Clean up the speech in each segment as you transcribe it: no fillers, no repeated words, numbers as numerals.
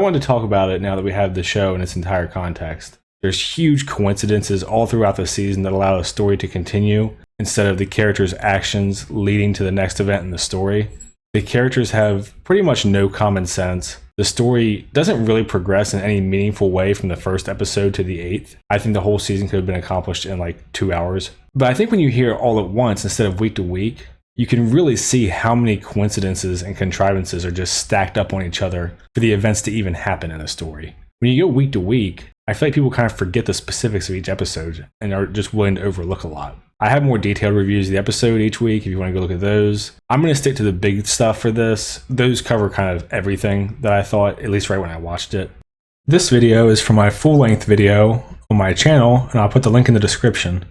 I wanted to talk about it now that we have the show in its entire context. There's huge coincidences all throughout the season that allow the story to continue instead of the characters' actions leading to the next event in the story. The characters have pretty much no common sense. The story doesn't really progress in any meaningful way from the first episode to the 8th. I think the whole season could have been accomplished in like 2 hours. But I think when you hear it all at once instead of week to week, you can really see how many coincidences and contrivances are just stacked up on each other for the events to even happen in a story. When you go week to week, I feel like people kind of forget the specifics of each episode and are just willing to overlook a lot. I have more detailed reviews of the episode each week if you want to go look at those. I'm going to stick to the big stuff for this. Those cover kind of everything that I thought, at least right when I watched it. This video is from my full-length video on my channel, and I'll put the link in the description.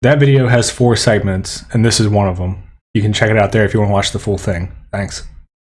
That video has 4 segments, and this is one of them. You can check it out there if you want to watch the full thing. Thanks.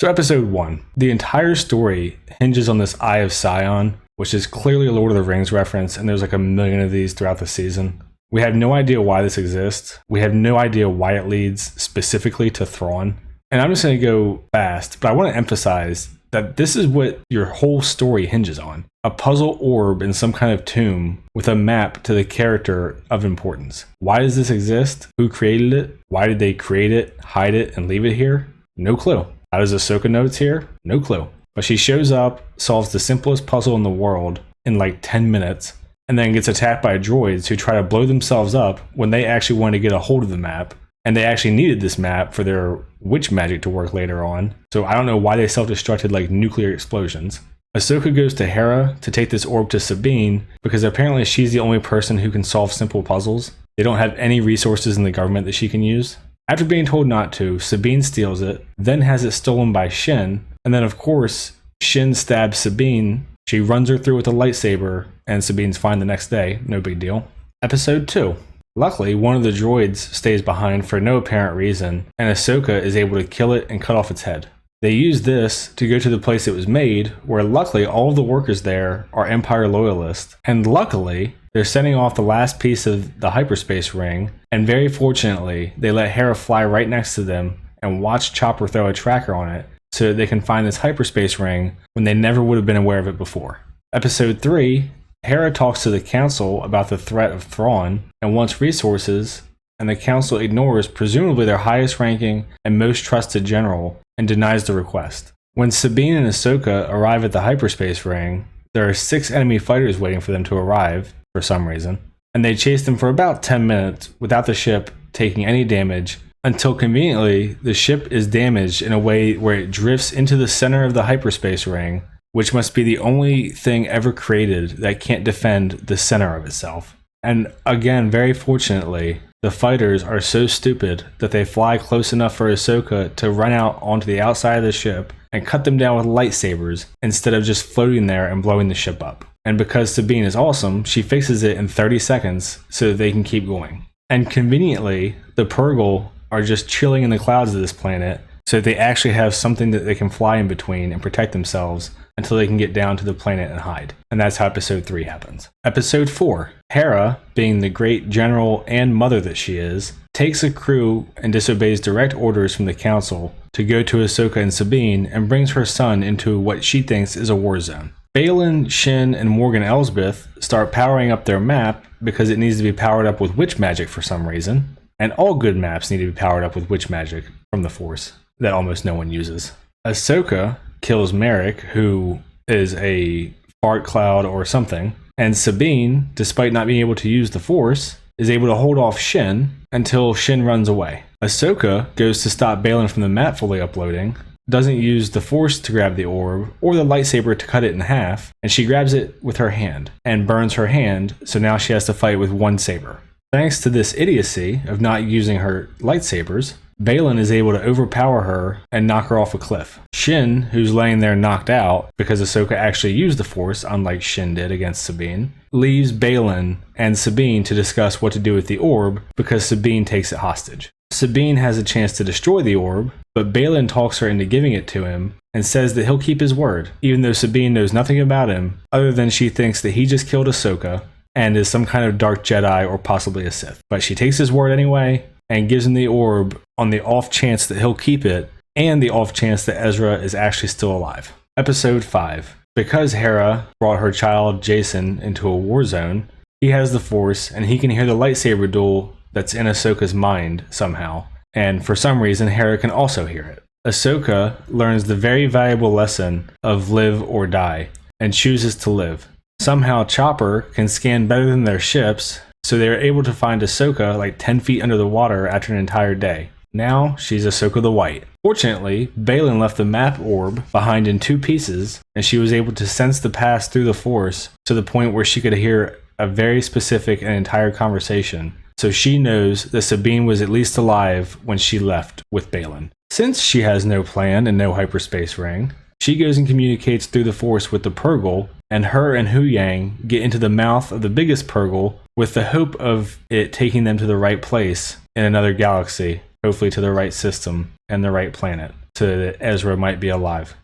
So episode 1. The entire story hinges on this Eye of Sion, which is clearly a Lord of the Rings reference, and there's like a million of these throughout the season. We have no idea why this exists. We have no idea why it leads specifically to Thrawn. And I'm just going to go fast, but I want to emphasize that this is what your whole story hinges on. A puzzle orb in some kind of tomb with a map to the character of importance. Why does this exist? Who created it? Why did they create it, hide it, and leave it here? No clue. How does Ahsoka know it's here? No clue. But she shows up, solves the simplest puzzle in the world in like 10 minutes, and then gets attacked by droids who try to blow themselves up when they actually wanted to get a hold of the map. And they actually needed this map for their witch magic to work later on. So I don't know why they self-destructed like nuclear explosions. Ahsoka goes to Hera to take this orb to Sabine because apparently she's the only person who can solve simple puzzles. They don't have any resources in the government that she can use. After being told not to, Sabine steals it, then has it stolen by Shin. And then of course, Shin stabs Sabine. She runs her through with a lightsaber, and Sabine's fine the next day. No big deal. Episode 2. Luckily, one of the droids stays behind for no apparent reason, and Ahsoka is able to kill it and cut off its head. They use this to go to the place it was made, where luckily all of the workers there are Empire loyalists, and luckily they're sending off the last piece of the hyperspace ring, and very fortunately they let Hera fly right next to them and watch Chopper throw a tracker on it, so that they can find this hyperspace ring when they never would have been aware of it before. Episode 3, Hera talks to the Council about the threat of Thrawn and wants resources, and the Council ignores presumably their highest ranking and most trusted general and denies the request. When Sabine and Ahsoka arrive at the hyperspace ring, there are 6 enemy fighters waiting for them to arrive for some reason, and they chase them for about 10 minutes without the ship taking any damage, until conveniently the ship is damaged in a way where it drifts into the center of the hyperspace ring, which must be the only thing ever created that can't defend the center of itself. And again, very fortunately, the fighters are so stupid that they fly close enough for Ahsoka to run out onto the outside of the ship and cut them down with lightsabers instead of just floating there and blowing the ship up. And because Sabine is awesome, she fixes it in 30 seconds so that they can keep going. And conveniently, the Purrgil are just chilling in the clouds of this planet so that they actually have something that they can fly in between and protect themselves until they can get down to the planet and hide. And that's how episode 3 happens. Episode 4. Hera, being the great general and mother that she is, takes a crew and disobeys direct orders from the Council to go to Ahsoka and Sabine and brings her son into what she thinks is a war zone. Baylan, Shin, and Morgan Elsbeth start powering up their map because it needs to be powered up with witch magic for some reason. And all good maps need to be powered up with witch magic from the Force that almost no one uses. Ahsoka kills Merrick, who is a fart cloud or something, and Sabine, despite not being able to use the Force, is able to hold off Shin until Shin runs away. Ahsoka goes to stop Baylan from the map fully uploading, doesn't use the Force to grab the orb or the lightsaber to cut it in half, and she grabs it with her hand and burns her hand, so now she has to fight with one saber. Thanks to this idiocy of not using her lightsabers, Baylan is able to overpower her and knock her off a cliff. Shin, who's laying there knocked out because Ahsoka actually used the Force, unlike Shin did against Sabine, leaves Baylan and Sabine to discuss what to do with the orb because Sabine takes it hostage. Sabine has a chance to destroy the orb, but Baylan talks her into giving it to him and says that he'll keep his word, even though Sabine knows nothing about him other than she thinks that he just killed Ahsoka and is some kind of dark Jedi or possibly a Sith. But she takes his word anyway and gives him the orb on the off chance that he'll keep it and the off chance that Ezra is actually still alive. Episode 5. because Hera brought her child Jason into a war zone, he has the Force and he can hear the lightsaber duel that's in Ahsoka's mind somehow. And for some reason, Hera can also hear it. Ahsoka learns the very valuable lesson of live or die and chooses to live. Somehow Chopper can scan better than their ships, so they are able to find Ahsoka like 10 feet under the water after an entire day. Now she's Ahsoka the White. Fortunately, Baylan left the map orb behind in 2 pieces, and she was able to sense the past through the Force to the point where she could hear a very specific and entire conversation. So she knows that Sabine was at least alive when she left with Baylan. Since she has no plan and no hyperspace ring, she goes and communicates through the Force with the Purgle, and her and Hu Yang get into the mouth of the biggest Purgle with the hope of it taking them to the right place in another galaxy, hopefully to the right system and the right planet, so that Ezra might be alive.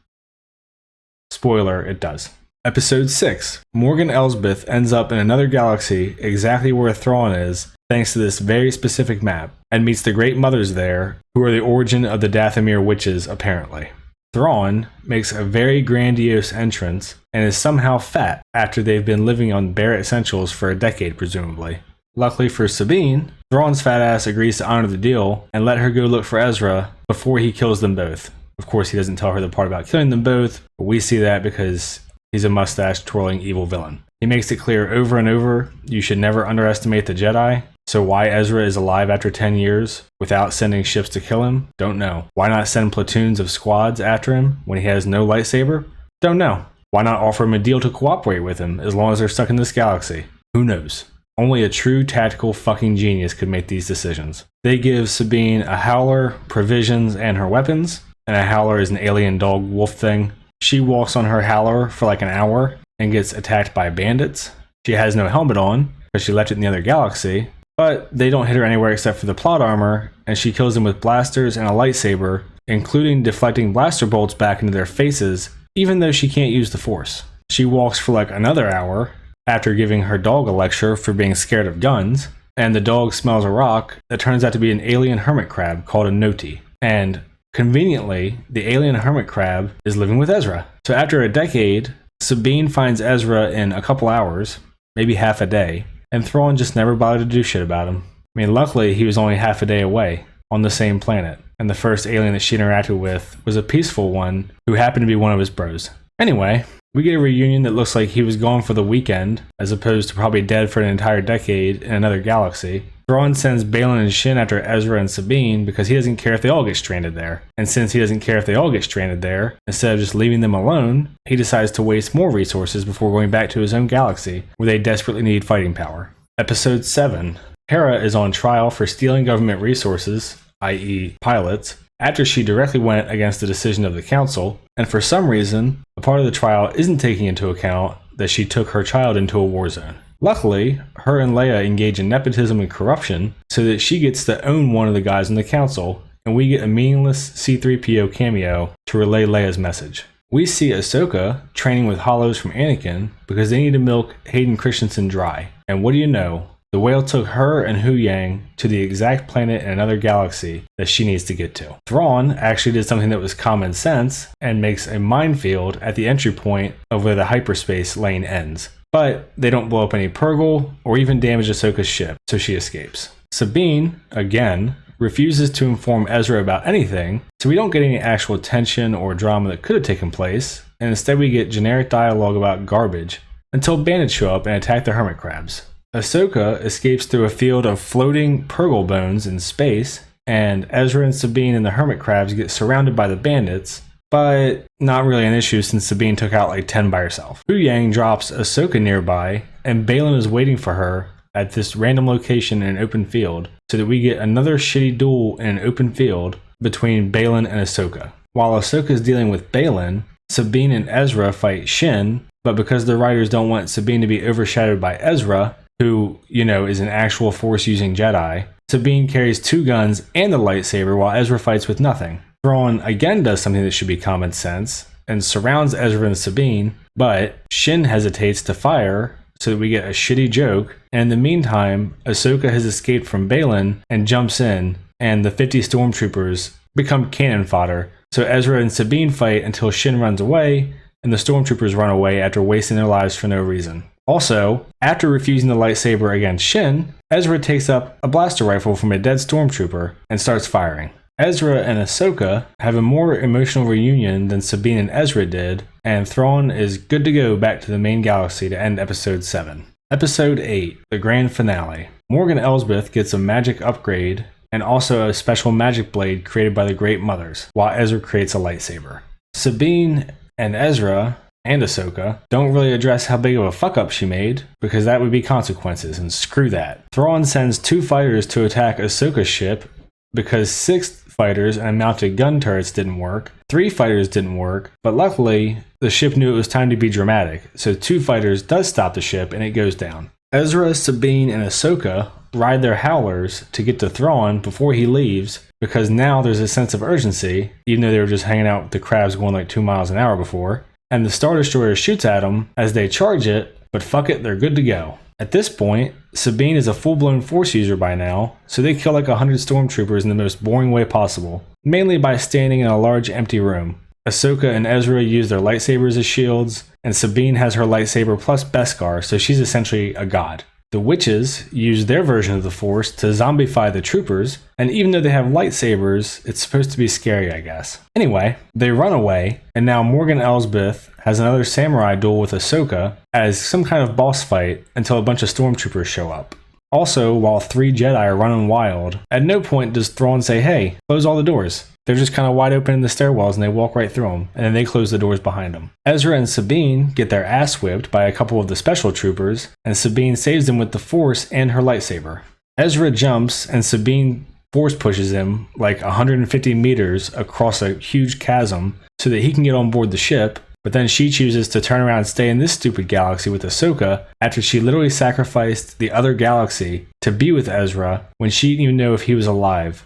Spoiler, it does. Episode 6. Morgan Elsbeth ends up in another galaxy exactly where Thrawn is, thanks to this very specific map, and meets the Great Mothers there, who are the origin of the Dathomir witches, apparently. Thrawn makes a very grandiose entrance and is somehow fat after they've been living on bare essentials for a decade, presumably. Luckily for Sabine, Thrawn's fat ass agrees to honor the deal and let her go look for Ezra before he kills them both. Of course, he doesn't tell her the part about killing them both, but we see that because he's a mustache-twirling evil villain. He makes it clear over and over, you should never underestimate the Jedi. So why Ezra is alive after 10 years without sending ships to kill him? Don't know. Why not send platoons of squads after him when he has no lightsaber? Don't know. Why not offer him a deal to cooperate with him as long as they're stuck in this galaxy? Who knows? Only a true tactical fucking genius could make these decisions. They give Sabine a howler, provisions, and her weapons, and a howler is an alien dog wolf thing. She walks on her howler for like an hour and gets attacked by bandits. She has no helmet on because she left it in the other galaxy, but they don't hit her anywhere except for the plot armor, and she kills them with blasters and a lightsaber, including deflecting blaster bolts back into their faces, even though she can't use the Force. She walks for like another hour after giving her dog a lecture for being scared of guns, and the dog smells a rock that turns out to be an alien hermit crab called a Noti. And conveniently, the alien hermit crab is living with Ezra. So after a decade, Sabine finds Ezra in a couple hours, maybe half a day, and Thrawn just never bothered to do shit about him. I mean, luckily he was only half a day away on the same planet, and the first alien that she interacted with was a peaceful one who happened to be one of his bros. Anyway, we get a reunion that looks like he was gone for the weekend, as opposed to probably dead for an entire decade in another galaxy. Thrawn sends Baylan and Shin after Ezra and Sabine because he doesn't care if they all get stranded there. And since he doesn't care if they all get stranded there, instead of just leaving them alone, he decides to waste more resources before going back to his own galaxy, where they desperately need fighting power. Episode 7. Hera is on trial for stealing government resources, i.e. pilots, after she directly went against the decision of the council, and for some reason, a part of the trial isn't taking into account that she took her child into a war zone. Luckily, her and Leia engage in nepotism and corruption so that she gets to own one of the guys in the council, and we get a meaningless C-3PO cameo to relay Leia's message. We see Ahsoka training with hollows from Anakin because they need to milk Hayden Christensen dry. And what do you know? The whale took her and Hu Yang to the exact planet in another galaxy that she needs to get to. Thrawn actually did something that was common sense and makes a minefield at the entry point of where the hyperspace lane ends. But they don't blow up any Purgle or even damage Ahsoka's ship, so she escapes. Sabine, again, refuses to inform Ezra about anything, so we don't get any actual tension or drama that could have taken place, and instead we get generic dialogue about garbage until bandits show up and attack the hermit crabs. Ahsoka escapes through a field of floating Purgle bones in space, and Ezra and Sabine and the hermit crabs get surrounded by the bandits, but not really an issue since Sabine took out like 10 by herself. Hu Yang drops Ahsoka nearby, and Baylan is waiting for her at this random location in an open field, so that we get another shitty duel in an open field between Baylan and Ahsoka. While Ahsoka is dealing with Baylan, Sabine and Ezra fight Shin, but because the writers don't want Sabine to be overshadowed by Ezra, who, is an actual Force-using Jedi, Sabine carries 2 guns and the lightsaber while Ezra fights with nothing. Thrawn again does something that should be common sense and surrounds Ezra and Sabine, but Shin hesitates to fire so that we get a shitty joke, and in the meantime, Ahsoka has escaped from Baylan and jumps in, and the 50 stormtroopers become cannon fodder, so Ezra and Sabine fight until Shin runs away, and the stormtroopers run away after wasting their lives for no reason. Also, after refusing the lightsaber against Shin, Ezra takes up a blaster rifle from a dead stormtrooper and starts firing. Ezra and Ahsoka have a more emotional reunion than Sabine and Ezra did, and Thrawn is good to go back to the main galaxy to end Episode 7. Episode 8, the grand finale. Morgan Elsbeth gets a magic upgrade and also a special magic blade created by the Great Mothers, while Ezra creates a lightsaber. Sabine and Ezra and Ahsoka don't really address how big of a fuck up she made, because that would be consequences, and screw that. Thrawn sends 2 fighters to attack Ahsoka's ship because 6 fighters and mounted gun turrets didn't work. 3 fighters didn't work, but luckily the ship knew it was time to be dramatic, so 2 fighters does stop the ship and it goes down. Ezra, Sabine, and Ahsoka ride their howlers to get to Thrawn before he leaves, because now there's a sense of urgency, even though they were just hanging out with the crabs going like 2 miles an hour before. And the Star Destroyer shoots at them as they charge it, but fuck it, they're good to go. At this point, Sabine is a full-blown Force user by now, so they kill like 100 stormtroopers in the most boring way possible, mainly by standing in a large empty room. Ahsoka and Ezra use their lightsabers as shields, and Sabine has her lightsaber plus Beskar, so she's essentially a god. The witches use their version of the Force to zombify the troopers, and even though they have lightsabers, it's supposed to be scary, I guess. Anyway, they run away, and now Morgan Elsbeth has another samurai duel with Ahsoka as some kind of boss fight until a bunch of stormtroopers show up. Also, while 3 Jedi are running wild, at no point does Thrawn say, hey, close all the doors. They're just kind of wide open in the stairwells and they walk right through them, and then they close the doors behind them. Ezra and Sabine get their ass whipped by a couple of the special troopers, and Sabine saves them with the Force and her lightsaber. Ezra jumps, and Sabine Force pushes him like 150 meters across a huge chasm so that he can get on board the ship, but then she chooses to turn around and stay in this stupid galaxy with Ahsoka after she literally sacrificed the other galaxy to be with Ezra when she didn't even know if he was alive.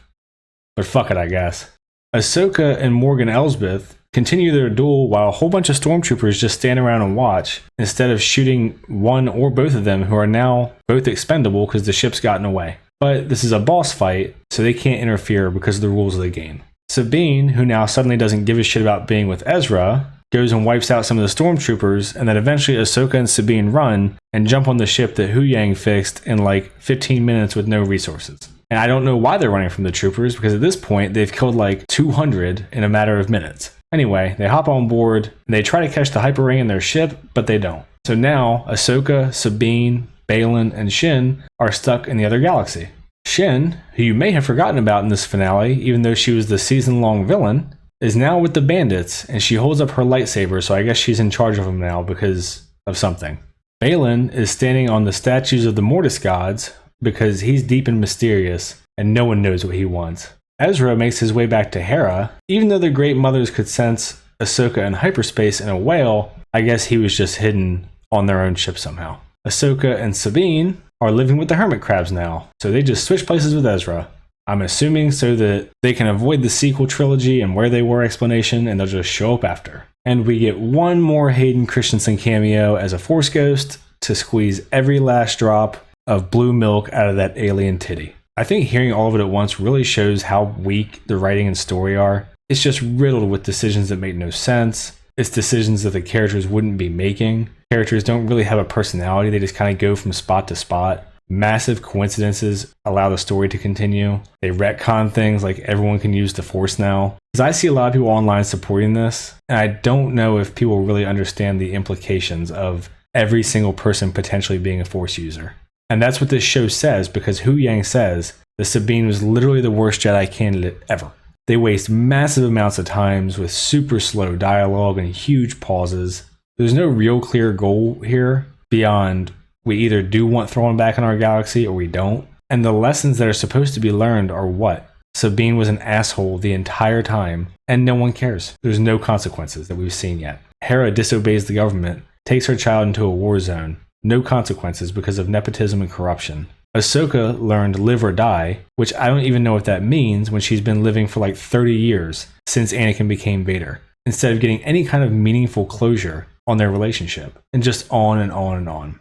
But fuck it, I guess. Ahsoka and Morgan Elsbeth continue their duel while a whole bunch of stormtroopers just stand around and watch, instead of shooting one or both of them, who are now both expendable because the ship's gotten away. But this is a boss fight, so they can't interfere because of the rules of the game. Sabine, who now suddenly doesn't give a shit about being with Ezra, goes and wipes out some of the stormtroopers, and then eventually Ahsoka and Sabine run and jump on the ship that Hu Yang fixed in like 15 minutes with no resources. And I don't know why they're running from the troopers, because at this point they've killed like 200 in a matter of minutes. Anyway, they hop on board and they try to catch the hyper ring in their ship, but they don't. So now Ahsoka, Sabine, Baylan, and Shin are stuck in the other galaxy. Shin, who you may have forgotten about in this finale, even though she was the season-long villain, is now with the bandits, and she holds up her lightsaber, so I guess she's in charge of them now because of something. Baylan is standing on the statues of the Mortis gods because he's deep and mysterious, and no one knows what he wants. Ezra makes his way back to Hera. Even though the Great Mothers could sense Ahsoka in hyperspace in a whale, I guess he was just hidden on their own ship somehow. Ahsoka and Sabine are living with the hermit crabs now, so they just switch places with Ezra. I'm assuming so that they can avoid the sequel trilogy and where they were explanation, and they'll just show up after. And we get one more Hayden Christensen cameo as a Force ghost to squeeze every last drop of blue milk out of that alien titty. I think hearing all of it at once really shows how weak the writing and story are. It's just riddled with decisions that make no sense. It's decisions that the characters wouldn't be making. Characters don't really have a personality, they just kind of go from spot to spot. Massive coincidences allow the story to continue. They retcon things like everyone can use the Force now. Because I see a lot of people online supporting this, and I don't know if people really understand the implications of every single person potentially being a Force user. And that's what this show says, because Hu Yang says that Sabine was literally the worst Jedi candidate ever. They waste massive amounts of times with super slow dialogue and huge pauses. There's no real clear goal here beyond we either do want Thrawn back in our galaxy or we don't. And the lessons that are supposed to be learned are what? Sabine was an asshole the entire time, and no one cares. There's no consequences that we've seen yet. Hera disobeys the government, takes her child into a war zone. No consequences because of nepotism and corruption. Ahsoka learned live or die, which I don't even know what that means when she's been living for like 30 years since Anakin became Vader, instead of getting any kind of meaningful closure on their relationship, and just on and on and on.